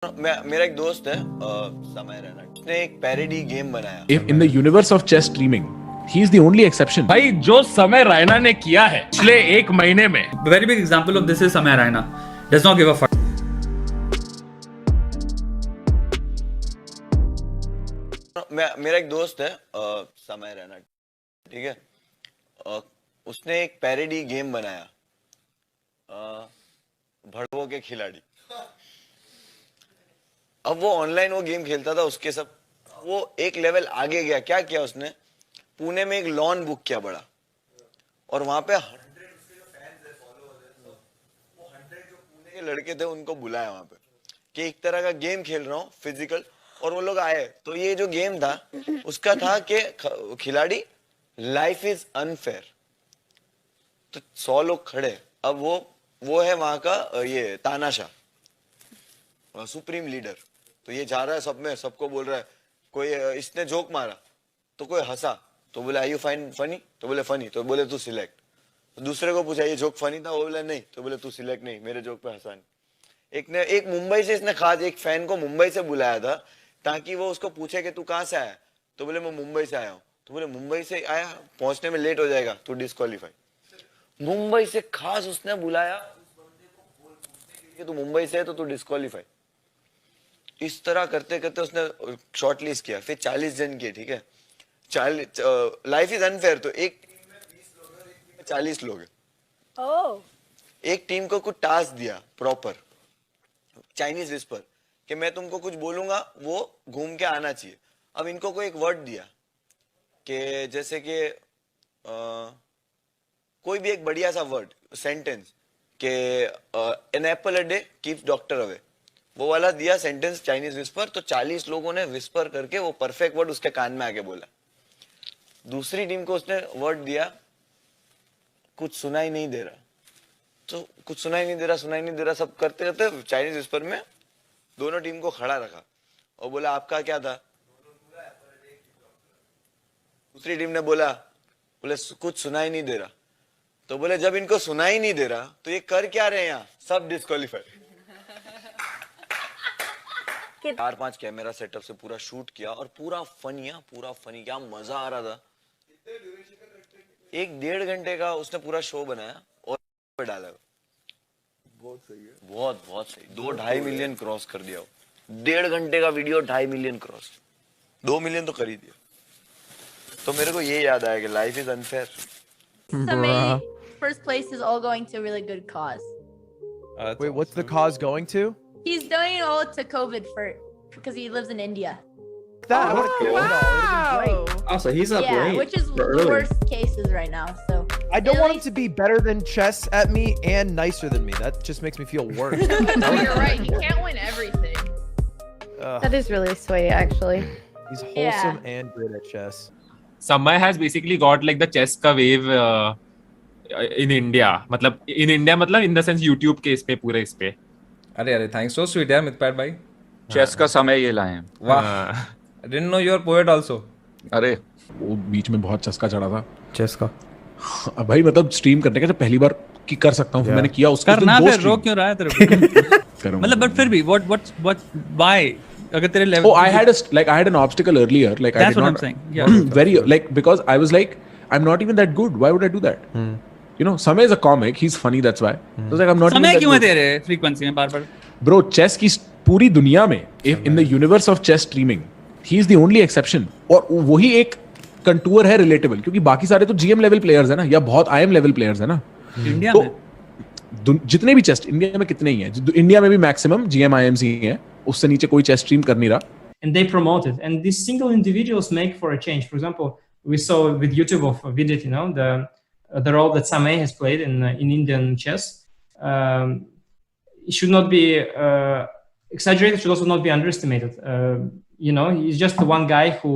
मेरा एक दोस्त है समय रैना, उसने एक पैरोडी गेम बनाया। In the universe of chess streaming, he is the only exception. भाई जो समय रैना ने किया है पिछले एक महीने में, Very big example of this is Samay Raina. Does not give a fuck. मेरा एक दोस्त है समय रैना, ठीक है। उसने एक पैरोडी गेम बनाया, भड़वों के खिलाड़ी। अब वो ऑनलाइन वो गेम खेलता था, उसके सब वो एक लेवल आगे गया। क्या किया उसने, पुणे में एक लॉन बुक किया बड़ा, और वहां पे 100 जो पुणे के लड़के थे उनको बुलाया वहां पे कि एक तरह का गेम खेल रहा हूँ फिजिकल, और वो लोग आए। तो ये जो गेम था उसका था कि खिलाड़ी लाइफ इज अनफेयर। तो 100 लोग खड़े। अब वो है वहां का ये तानाशाह, सुप्रीम लीडर। तो ये जा रहा है सब में, सबको बोल रहा है। कोई इसने जोक मारा तो कोई हंसा, तो बोले आई यू फाइन फनी, तो बोले फनी, तो बोले तू सिलेक्ट। तो दूसरे को पूछा ये जोक फनी था, वो बोले नहीं, तो बोले तू सिलेक्ट नहीं, मेरे जोक पे हंसा नहीं। एक मुंबई से इसने खास एक फैन को मुंबई से बुलाया था ताकि वो उसको पूछे कि तू कहाँ से आया, तो बोले मैं मुंबई से आया हूँ। तो बोले मुंबई से आया, पहुंचने में लेट हो जाएगा, तू डिस्क्वालीफाई। मुंबई से खास उसने बुलाया कि तू मुंबई से है तो तू डिस्क्वालीफाई। इस तरह करते करते उसने शॉर्ट लिस्ट किया, फिर 40 जन किए, ठीक है। 40 लाइफ इज अनफेयर, तो एक टीम में 20 लोग हैं, एक टीम में 40 लोग हैं। एक टीम को कुछ टास्क दिया प्रॉपर चाइनीज विस्पर कि मैं तुमको कुछ बोलूंगा, वो घूम के आना चाहिए। अब इनको कोई एक वर्ड दिया कि जैसे कि कोई भी एक बढ़िया सा वर्ड सेंटेंस कि an apple a day keeps doctor away, वो वाला दिया सेंटेंस चाइनीज विस्पर। तो 40 लोगों ने विस्पर करके वो परफेक्ट वर्ड उसके कान में आके बोला। दूसरी टीम को उसने वर्ड दिया कुछ सुनाई नहीं दे रहा, तो कुछ सुनाई नहीं दे रहा सब करते करते चाइनीज विस्पर में दोनों टीम को खड़ा रखा और बोला आपका क्या था। दूसरी टीम ने बोले कुछ सुनाई नहीं दे रहा, तो बोले जब इनको सुनाई नहीं दे रहा तो ये कर क्या रहे हैं यहाँ, सब डिस्क्वालीफाइड। 4-5 कैमरा सेटअप से पूरा शूट किया और पूरा फनी, क्या मजा आ रहा था। 1-1.5 घंटे का उसने पूरा शो बनाया और डाला। बहुत सही है, बहुत सही। 2-2.5 मिलियन क्रॉस कर दिया। 1.5 घंटे का वीडियो 2.5 मिलियन क्रॉस, 2 मिलियन तो कर ही दिया। तो मेरे को ये याद आया कि life is unfair. Samay, first place is all going to a really good cause. Wait, what's the cause going to? He's donating all to COVID because he lives in India. That would have Wow. Oh, so he's up Yeah, late. which is for the early. worst cases right now. So I don't want him to be better than chess at me and nicer than me. That just makes me feel worse. No, you're right. He can't win everything. That is really sweet, actually. He's wholesome and good at chess. समय has basically got like the chess का wave in India. मतलब in India मतलब in the sense YouTube के इस पे पूरे इस पे। अरे थैंक्स सो स्वीट यार मितपैट भाई। चेस का समय ये लाए हैं। वाह, didn't know you are poet also. अरे वो बीच में बहुत चस्का चढ़ा था Chess का। अब भाई मतलब स्ट्रीम करने का जब पहली बार की कर सकता हूँ, मैंने किया उसका करना फिर रोक क्यों रहा है तेरे को? मतलब बट फिर भी what why अगर तेरे level Oh, I had an obstacle earlier. Like I That's did what not I'm saying. Yeah. very like because I was like I'm not even that good. Why would I do that? You know, Samay is a comic. He's funny. That's why. I was like I'm not. समय even क्यों है that good. तेरे frequency में बार-बार? Bro, chess की पूरी दुनिया में in the universe of chess streaming, he is the only exception. और वही एक कंटूर है relatable, क्योंकि बाकी सारे तो GM level players है ना, या बहुत IM level players है ना। इंडिया तो में जितने भी चेस इंडिया में कितने ही हैं, इंडिया में भी मैक्सिमम GM IMs ही हैं, उससे नीचे कोई चेस स्ट्रीम कर नहीं रहा। And they promote it, and these single individuals make for a change. For example, we saw with YouTube of Vidit, you know, the role that Samay has played in Indian chess. It should not be exaggerated. Should also not be underestimated. You know, he's just the one guy who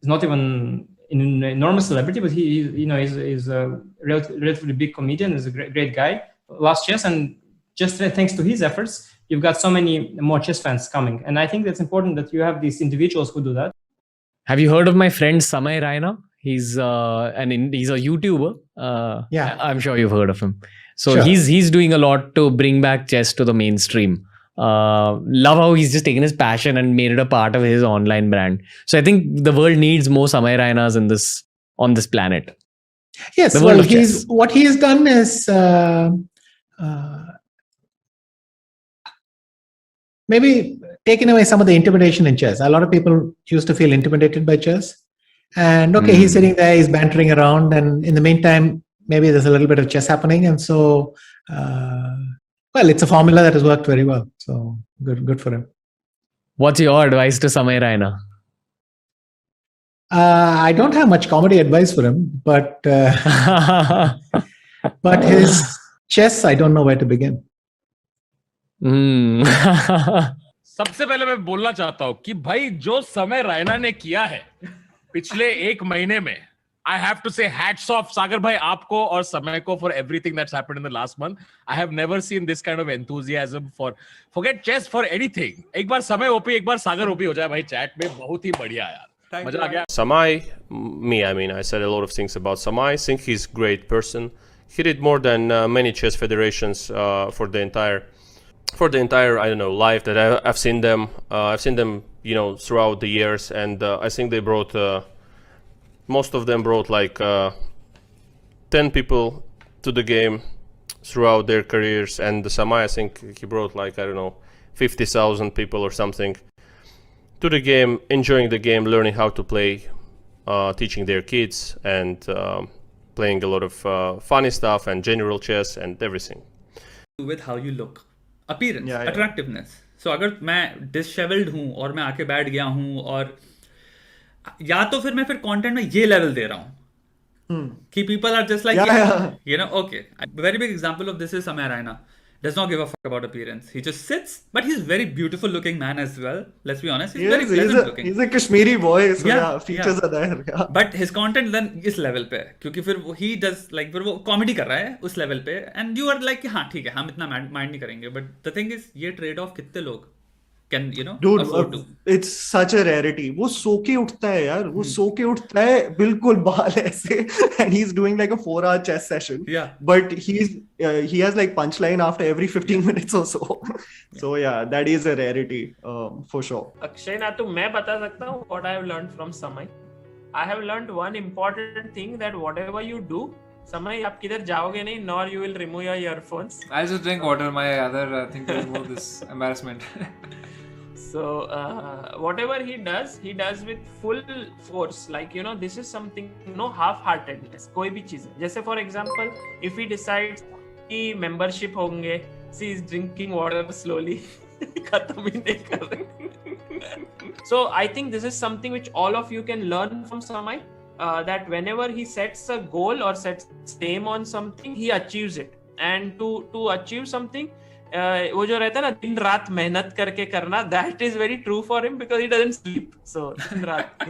is not even an enormous celebrity, but he you know, is a relatively big comedian. Is a great guy. Loves chess, and just thanks to his efforts, you've got so many more chess fans coming. And I think that's important that you have these individuals who do that. Have you heard of my friend Samay Raina? He's he's a YouTuber. Yeah. I'm sure you've heard of him. So Sure. he's doing a lot to bring back chess to the mainstream. Love how he's just taken his passion and made it a part of his online brand. So I think the world needs more Samay Rainas on this planet. Yes, The world well, of chess. what he's done is maybe taken away some of the intimidation in chess. A lot of people used to feel intimidated by chess. And okay, he's sitting there, he's bantering around, and in the meantime, maybe there's a little bit of chess happening. And so, well, it's a formula that has worked very well. So good for him. What's your advice to Samay Raina? I don't have much comedy advice for him, but his chess, I don't know where to begin. सबसे पहले मैं बोलना चाहता हूं कि भाई जो समय रैना ने किया है पिछले एक महीने में, I have to say hats off सागर भाई आपको और समय को for everything that's happened in the last month. I have never seen this kind of enthusiasm for forget chess for anything. एक बार समय ओपी, एक बार सागर ओपी हो जाए भाई चैट में, बहुत ही बढ़िया यार, मजा आ गया. Samay, I said a lot of things about Samay. I think he's a great person. He did more than many chess federations for the entire I don't know life that I've seen them. I've seen them, throughout the years, and I think they brought most of them brought like 10 people to the game throughout their careers, and the Samay, I think he brought like 50,000 people or something to the game, enjoying the game, learning how to play, teaching their kids, and playing a lot of funny stuff and general chess and everything. With how you look, appearance, attractiveness. So अगर मैं disheveled हूँ और मैं आके बैठ गया हूँ, और या तो फिर मैं content में ये level दे रहा हूँ कि people are just like okay. A very big example of this is Samay Raina. Does not give a fuck about appearance. He just sits, but he's very beautiful looking man as well. Let's be honest. He's very pleasant looking. He's a Kashmiri boy, so features are there. Yeah. But his content then इस level पे है, क्योंकि फिर he does like फिर वो comedy कर रहा है उस level पे, and you are like हाँ ठीक है, हम इतना mind नहीं करेंगे. But the thing is, ये trade off कितने लोग can afford to. It's such a rarity. वो सो के उठता है यार, वो सो के उठता है बिल्कुल बाल ऐसे, and he's doing like a 4-hour chess session. Yeah. But he has like punchline after every 15 minutes or so. So yeah, that is a rarity for sure. Akshay ना तो मैं बता सकता हूँ what I have learned from Samay. I have learned one important thing, that whatever you do, Samay आप किधर जाओगे नहीं, nor you will remove your earphones. I'll just drink water. My other thing to remove this embarrassment. So whatever he does with full force. Like this is something, no half-heartedness. कोई भी चीज है. जैसे for example, if he decides कि membership होंगे, she is drinking water slowly. खत्म ही नहीं कर रहे. So I think this is something which all of you can learn from Samay. That whenever he sets a goal or sets aim on something, he achieves it. And to achieve something, वो जो रहता है ना दिन रात मेहनत करके करना, that is very true for him because he doesn't sleep. So दिन रात